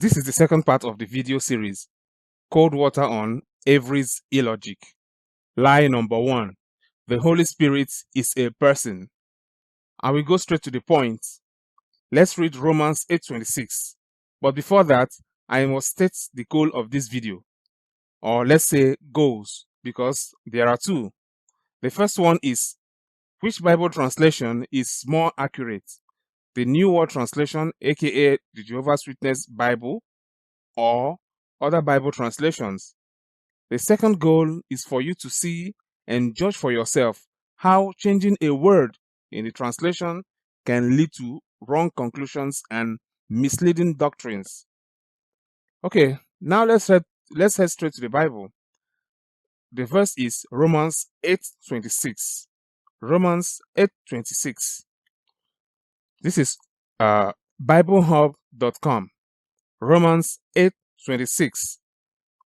This is the second part of the video series, Cold Water on Avery's Illogic. Lie number 1. The Holy Spirit is a person. I will go straight to the point. Let's read Romans 8:26. But before that, I must state the goal of this video. Or let's say goals, because there are two. The first one is, which Bible translation is more accurate? The New World Translation, aka the Jehovah's Witness Bible, or other Bible translations? The second goal is for you to see and judge for yourself how changing a word in the translation can lead to wrong conclusions and misleading doctrines. Okay, now let's head straight to the Bible. The verse is Romans 8:26. Romans 8:26. This is BibleHub.com. Romans 8:26.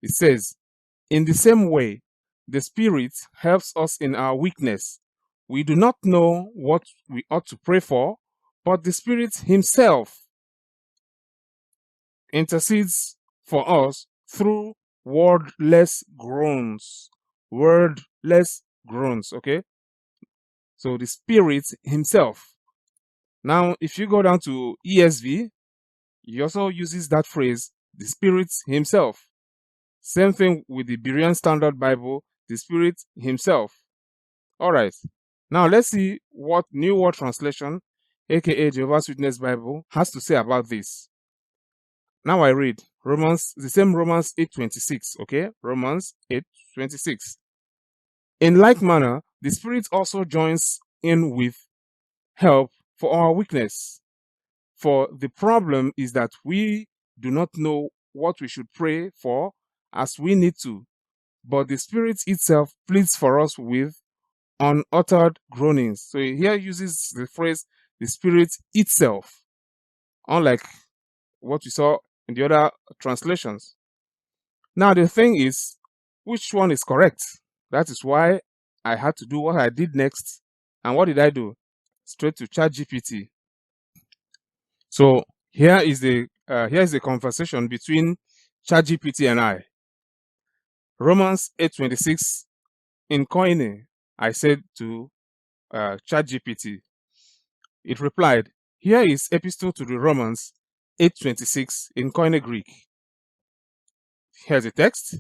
It says, in the same way, the Spirit helps us in our weakness. We do not know what we ought to pray for, but the Spirit Himself intercedes for us through wordless groans. Wordless groans, okay? So the Spirit Himself. Now, if you go down to ESV, he also uses that phrase, the Spirit Himself. Same thing with the Berean Standard Bible, the Spirit Himself. Alright, now let's see what New World Translation, aka Jehovah's Witness Bible, has to say about this. Now I read the same Romans 8:26, okay? Romans 8:26. In like manner, the Spirit also joins in with help for our weakness. For the problem is that we do not know what we should pray for as we need to, but the Spirit itself pleads for us with unuttered groanings. So here uses the phrase the Spirit itself, unlike what we saw in the other translations. Now the thing is, which one is correct? That is why I had to do what I did next. And what did I do? Straight to ChatGPT. So here is the conversation between ChatGPT and I. Romans 8:26 in Koine, I said to ChatGPT. It replied, here is Epistle to the Romans 8:26 in Koine Greek. Here's the text.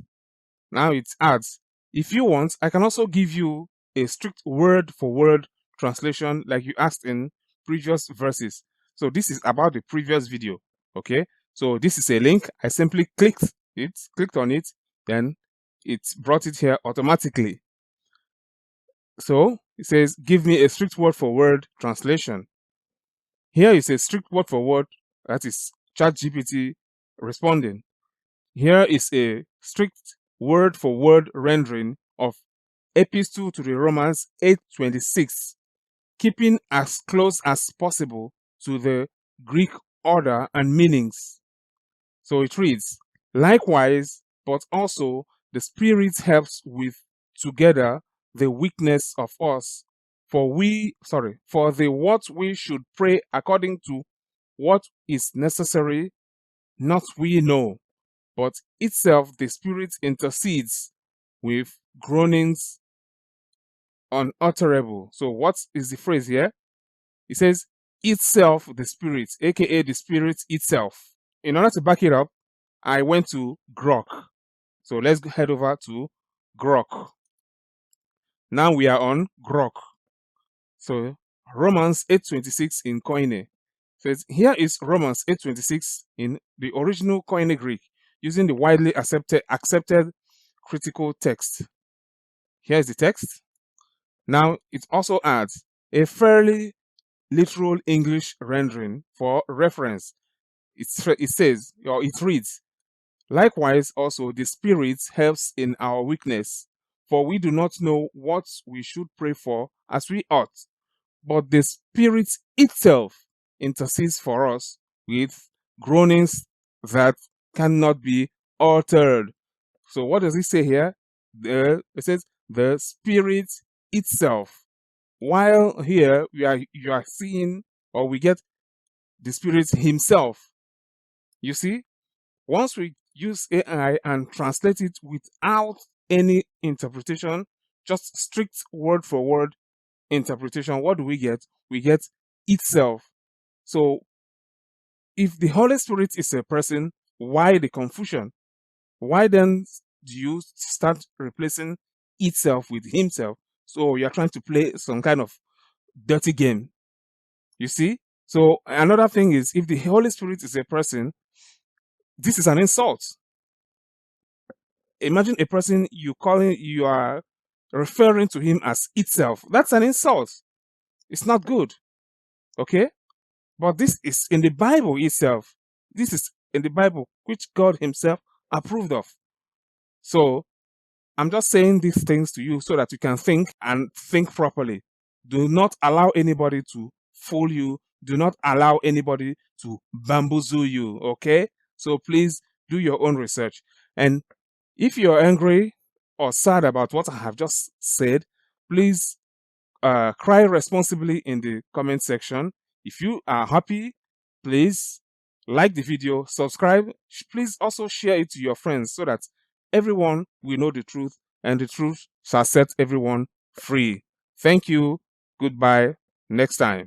Now it adds, if you want, I can also give you a strict word-for-word translation like you asked in previous verses. So this is about the previous video, okay? So this is a link. I simply clicked on it, then it brought it here automatically. So it says, give me a strict word-for-word translation. Here is a strict word-for-word, that is ChatGPT responding. Here is a strict word-for-word rendering of Epistle to the Romans 8:26, keeping as close as possible to the Greek order and meanings. So it reads, likewise, but also the Spirit helps with together the weakness of us, for the what we should pray according to what is necessary, not we know, but itself the Spirit intercedes with groanings unutterable. So what is the phrase here? It says itself the Spirit, aka the Spirit itself. In order to back it up, I went to Grok. So let's head over to Grok. Now we are on Grok. So Romans 8:26 in Koine says, here is Romans 8:26 in the original Koine Greek, using the widely accepted critical text. Here's the text. Now it also adds a fairly literal English rendering for reference. It says, or it reads, likewise also the Spirit helps in our weakness, for we do not know what we should pray for as we ought, but the Spirit itself intercedes for us with groanings that cannot be uttered. So what does it say here? It says the Spirit itself. While here you are seeing, or we get the Spirit Himself. You see? Once we use AI and translate it without any interpretation, just strict word for word interpretation, what do we get? We get itself. So if the Holy Spirit is a person, why the confusion? Why then do you start replacing itself with himself? So you're trying to play some kind of dirty game. You see? So another thing is, if the Holy Spirit is a person, this is an insult. Imagine a person you are referring to him as itself. That's an insult. It's not good. Okay? But this is in the Bible itself. This is in the Bible, which God Himself approved of. So I'm just saying these things to you so that you can think and think properly. Do not allow anybody to fool you. Do not allow anybody to bamboozle you. Okay? So please do your own research. And if you're angry or sad about what I have just said, please cry responsibly in the comment section. If you are happy, please like the video, subscribe. Please also share it to your friends so that everyone will know the truth and the truth shall set everyone free. Thank you. Goodbye. Next time.